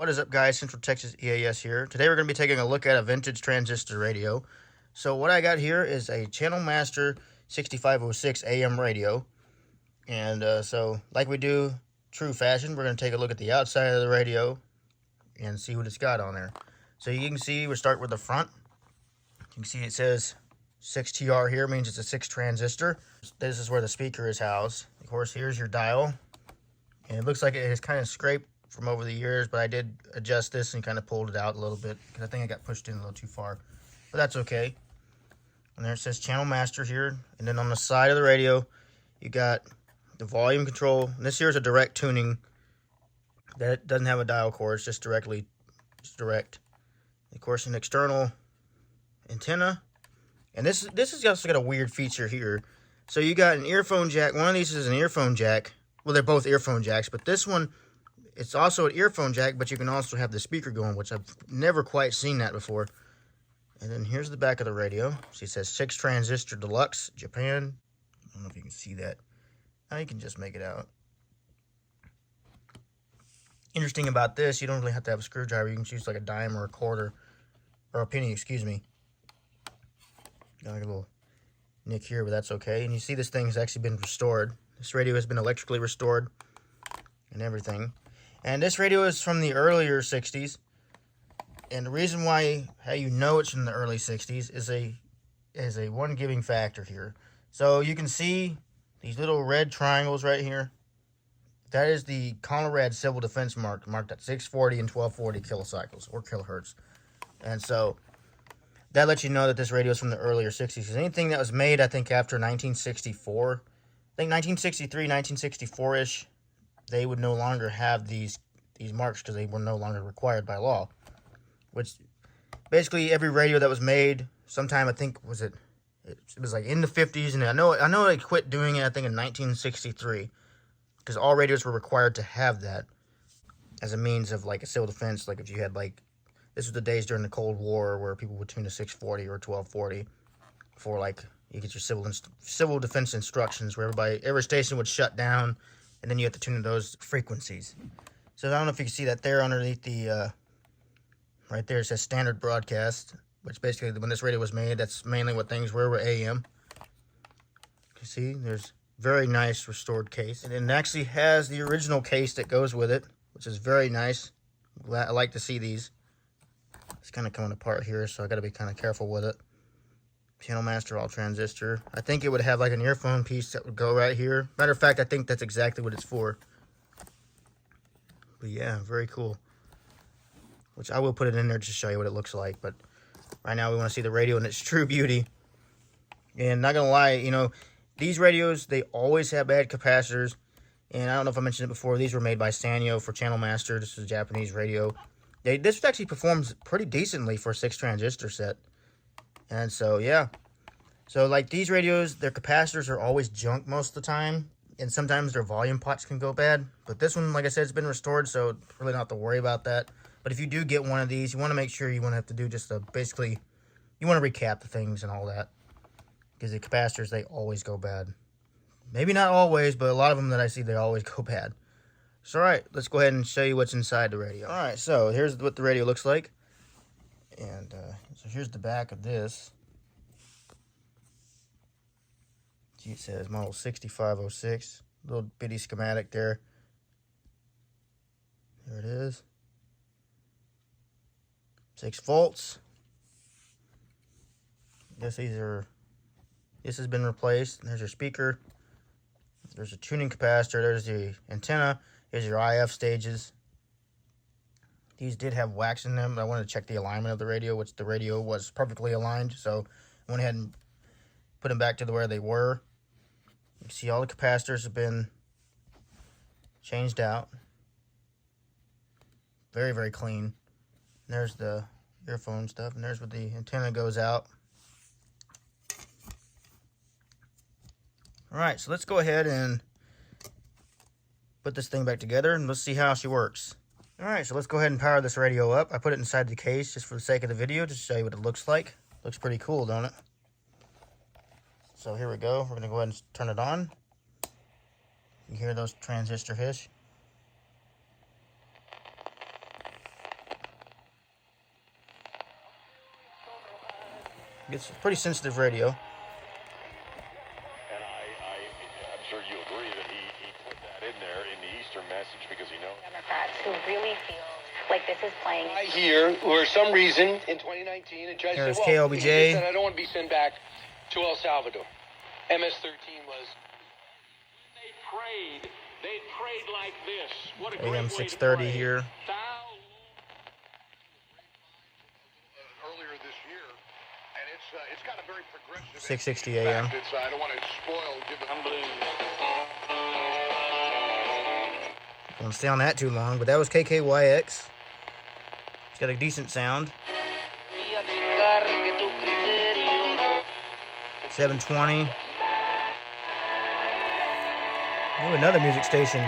What is up, guys? Central Texas EAS here. Today we're going to be taking a look at a vintage transistor radio. So what I got here is a Channel Master 6506 AM radio. And so like we do true fashion, we're going to take a look at the outside of the radio and see what it's got on there. So you can see we start with the front. You can see it says 6TR here, means it's a 6 transistor. This is where the speaker is housed. Of course, here's your dial. And it looks like it has kind of scraped from over the years, but I did adjust this and kind of pulled it out a little bit because I think I got pushed in a little too far, but that's okay. And there it says Channel Master here, and then on the side of the radio you got the volume control. And this here is a direct tuning that doesn't have a dial cord, it's just direct. Of course, an external antenna, and this has also got a weird feature here. So you got an earphone jack. One of these is an earphone jack. Well, they're both earphone jacks, but this one, it's also an earphone jack, but you can also have the speaker going, which I've never quite seen that before. And then here's the back of the radio. So it says 6 transistor deluxe, Japan. I don't know if you can see that. Now you can just make it out. Interesting about this, you don't really have to have a screwdriver. You can use like a dime or a quarter, or a penny, excuse me. Got like a little nick here, but that's okay. And you see this thing has actually been restored. This radio has been electrically restored and everything. And this radio is from the earlier 60s. And the reason why, how you know it's from the early 60s is a one giving factor here. So you can see these little red triangles right here. That is the Colorado Civil Defense marked at 640 and 1240 kilocycles or kilohertz. And so that lets you know that this radio is from the earlier 60s. Because anything that was made, I think, after 1964, I think 1963, 1964-ish, they would no longer have these marks because they were no longer required by law. Which basically every radio that was made, sometime I think it was like in the 50s, and I know they quit doing it I think in 1963 because all radios were required to have that as a means of like a civil defense. Like if you had like, this was the days during the Cold War where people would tune to 640 or 1240 for like you get your civil defense instructions where every station would shut down. And then you have to tune in those frequencies. So I don't know if you can see that there underneath the, right there it says standard broadcast, which basically when this radio was made, that's mainly what things were AM. You see, there's very nice restored case. And it actually has the original case that goes with it, which is very nice. I like to see these. It's kind of coming apart here, so I got to be kind of careful with it. Channel Master all transistor. I think it would have like an earphone piece that would go right here. Matter of fact, I think that's exactly what it's for. But yeah, very cool. Which I will put it in there to show you what it looks like. But right now we want to see the radio in its true beauty. And not gonna lie, you know, these radios, they always have bad capacitors. And I don't know if I mentioned it before, these were made by Sanyo for Channel Master. This is a Japanese radio. This actually performs pretty decently for a 6 transistor set. And so, yeah. So, like, these radios, their capacitors are always junk most of the time. And sometimes their volume pots can go bad. But this one, like I said, it's been restored, so really not have to worry about that. But if you do get one of these, you want to make sure you want to have to do just basically, you want to recap the things and all that. Because the capacitors, they always go bad. Maybe not always, but a lot of them that I see, they always go bad. So, all right, let's go ahead and show you what's inside the radio. All right, so here's what the radio looks like. And so here's the back of this. See, it says model 6506. Little bitty schematic there. There it is. 6 volts. I guess this has been replaced. There's your speaker. There's a tuning capacitor. There's the antenna. Here's your IF stages. These did have wax in them, but I wanted to check the alignment of the radio, which the radio was perfectly aligned. So I went ahead and put them back to where they were. You can see all the capacitors have been changed out. Very, very clean. And there's the earphone stuff, and there's where the antenna goes out. All right, so let's go ahead and put this thing back together, and let's see how she works. All right, so let's go ahead and power this radio up. I put it inside the case just for the sake of the video, just to show you what it looks like. Looks pretty cool, don't it? So here we go. We're going to go ahead and turn it on. You hear those transistor hiss? It's a pretty sensitive radio. And I'm sure you agree that he put that in there in the Eastern message because he knows Democrats who really feel like this is playing. I hear, for some reason, in 2019, a judge There's said, well, KLBJ. he just said, I don't want to be sent back to El Salvador. MS-13 was... They prayed like this. What a great AM way to 630 pray. here. Earlier this year, and it's got a very progressive... 660 AM. I don't want to spoil... I won't stay on that too long, but that was KKYX. It's got a decent sound. 720. Oh, another music station.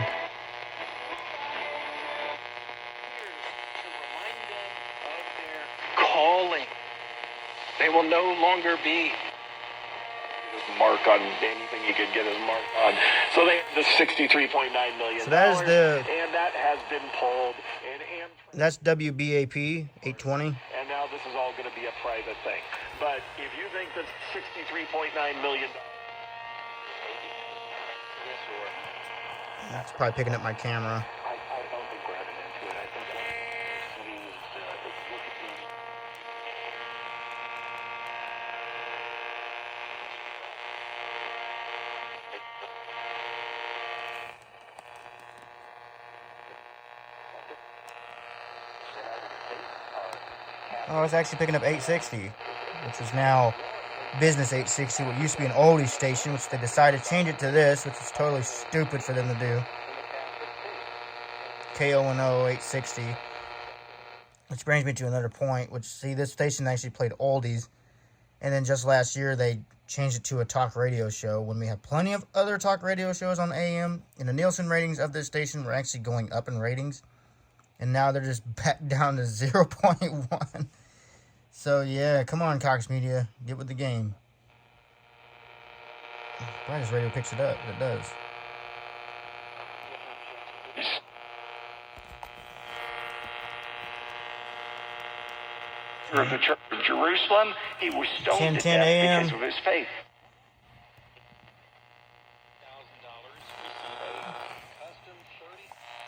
Calling. They will no longer be mark on anything you could get as mark on. So they have the $63.9 million. So that is the... And that has been pulled. That's WBAP 820. And now this is all going to be a private thing. But if you think that $63.9 million... That's probably picking up my camera. I don't think we're heading into it. I think please look at Oh, it's actually picking up 860, which is now business 860, what used to be an oldie station, which they decided to change it to this, which is totally stupid for them to do. KONO 860. Which brings me to another point, which, see, this station actually played oldies, and then just last year they changed it to a talk radio show when we have plenty of other talk radio shows on AM, and the Nielsen ratings of this station were actually going up in ratings, and now they're just back down to 0.1. So, yeah, come on, Cox Media. Get with the game. Glad this radio picks it up. It does. of the Church of Jerusalem, he was stoned to 10:10 death a.m. because of his faith.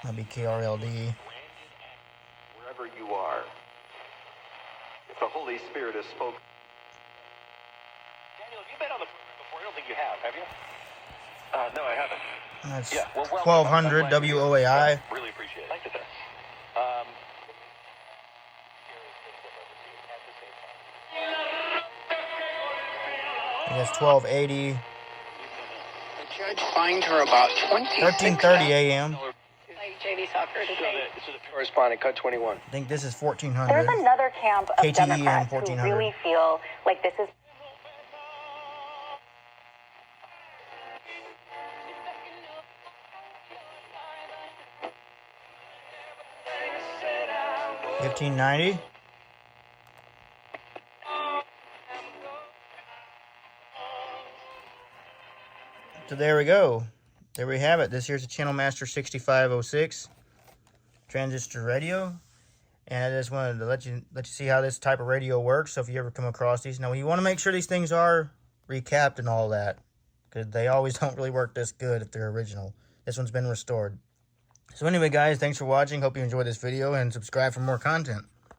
That'd be KRLD. Wherever you are, if the Holy Spirit has spoken. Daniel, have you been on the program before? I don't think you have you? No, I haven't. That's Yeah, well, 1200 WOAI. Really appreciate it. Thank you. That's 1280. The judge fined her about 1330 AM. Like JV Soccer today. Corresponding, cut 21. I think this is 1400. There's another camp of KTEM Democrats who 1400. really feel like this is. $15.90. So there we go. There we have it. This here's a Channel Master 6506 transistor radio. And I just wanted to let you see how this type of radio works. So if you ever come across these, now you want to make sure these things are recapped and all that, because they always don't really work this good if they're original. This one's been restored. So anyway, guys, thanks for watching. Hope you enjoyed this video and subscribe for more content.